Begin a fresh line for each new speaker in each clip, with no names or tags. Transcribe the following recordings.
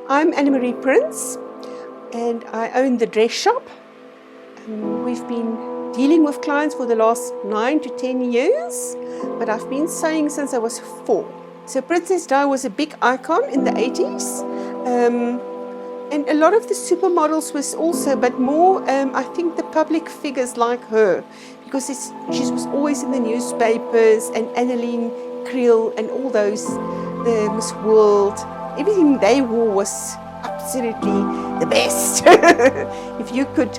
I'm Anne-Marie Prince and I own the dress shop. We've been dealing with clients for the last 9 to 10 years, but I've been sewing since I was 4. So Princess Di was a big icon in the 80s. And a lot of the supermodels was also, but more, I think the public figures like her, because she was always in the newspapers, and Annalene Creel and all those, the Miss World, everything they wore was absolutely the best. If you could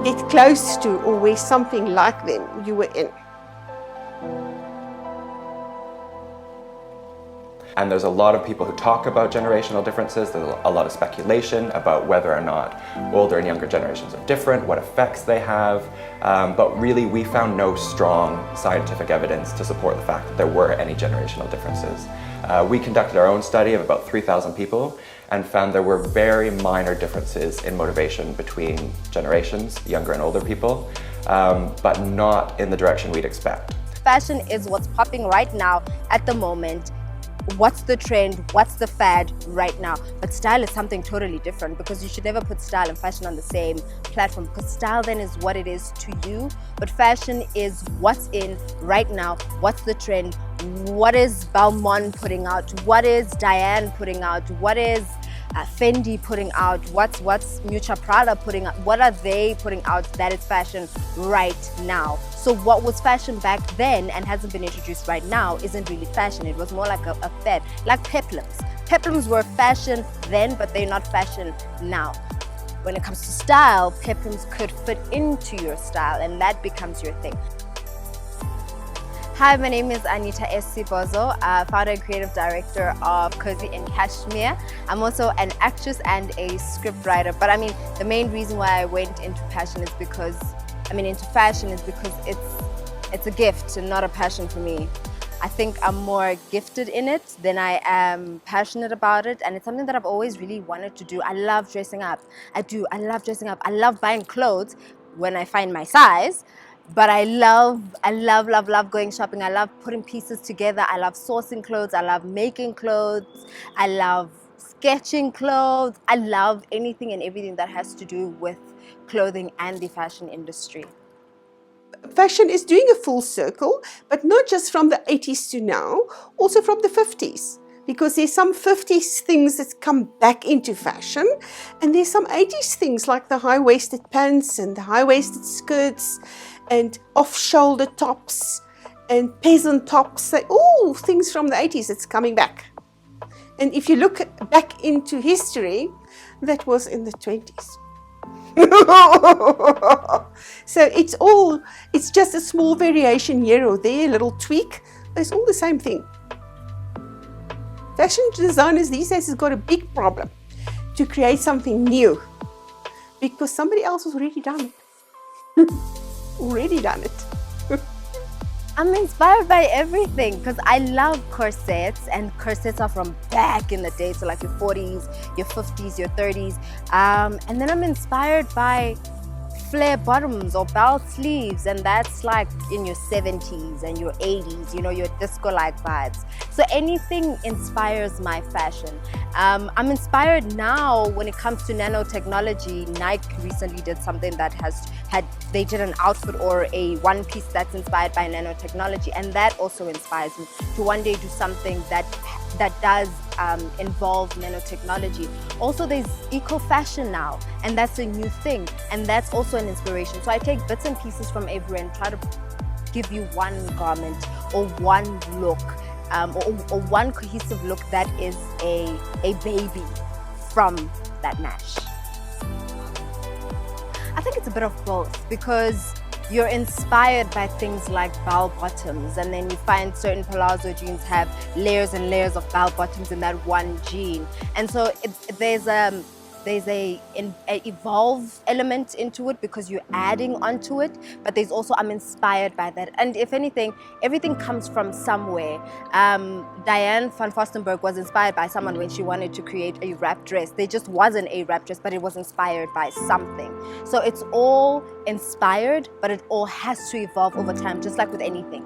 get close to or wear something like them, you were in.
And there's a lot of people who talk about generational differences. There's a lot of speculation about whether or not older and younger generations are different, what effects they have. But really, we found no strong scientific evidence to support the fact that there were any generational differences. We conducted our own study of about 3,000 people and found there were very minor differences in motivation between generations, younger and older people, but not in the direction we'd expect.
Fashion is what's popping right now at the moment. What's the trend, what's the fad right now? But style is something totally different, because you should never put style and fashion on the same platform, because style then is what it is to you, but fashion is what's in right now, what's the trend, what is Balmain putting out, what is Diane putting out, what is Fendi putting out, what's Miuccia Prada putting out, what are they putting out that is fashion right now? So what was fashion back then and hasn't been introduced right now isn't really fashion. It was more like a fad, like peplums. Peplums were fashion then, but they're not fashion now. When it comes to style, peplums could fit into your style, and that becomes your thing. Hi, my name is Anita S. Sibozo, founder and creative director of Cozy in Kashmir. I'm also an actress and a script writer, but I mean, the main reason why I went into fashion is because it's a gift and not a passion for me. I think I'm more gifted in it than I am passionate about it, and it's something that I've always really wanted to do. I love dressing up. I love dressing up. I love buying clothes when I find my size. But I love going shopping. I love putting pieces together. I love sourcing clothes. I love making clothes. I love sketching clothes. I love anything and everything that has to do with clothing and the fashion industry.
Fashion is doing a full circle, but not just from the 80s to now, also from the 50s. Because there's some 50s things that come back into fashion, and there's some 80s things like the high-waisted pants and the high-waisted skirts and off-shoulder tops and peasant tops. They're all things from the 80s that's coming back. And if you look back into history, that was in the 20s. So it's just a small variation here or there, a little tweak, but it's all the same thing. Fashion designers these days has got a big problem to create something new, because somebody else has already done it.
I'm inspired by everything, because I love corsets, and corsets are from back in the day, so like your 40s, your 50s, your 30s. And then I'm inspired by flare bottoms or belt sleeves, and that's like in your 70s and your 80s, you know, your disco-like vibes. So anything inspires my fashion. I'm inspired now when it comes to nanotechnology. Nike recently did something that they did an outfit or a one piece that's inspired by nanotechnology, and that also inspires me to one day do something that does involve nanotechnology. Also, there's eco-fashion now, and that's a new thing, and that's also an inspiration. So I take bits and pieces from everywhere and try to give you one garment or one look, or one cohesive look that is a baby from that mash. I think it's a bit of both, because you're inspired by things like bell bottoms, and then you find certain palazzo jeans have layers and layers of bell bottoms in that one jean, and so there's a evolve element into it, because you're adding onto it, but there's also, I'm inspired by that. And if anything, everything comes from somewhere. Diane van Fostenberg was inspired by someone when she wanted to create a wrap dress. There just wasn't a wrap dress, but it was inspired by something. So it's all inspired, but it all has to evolve over time, just like with anything.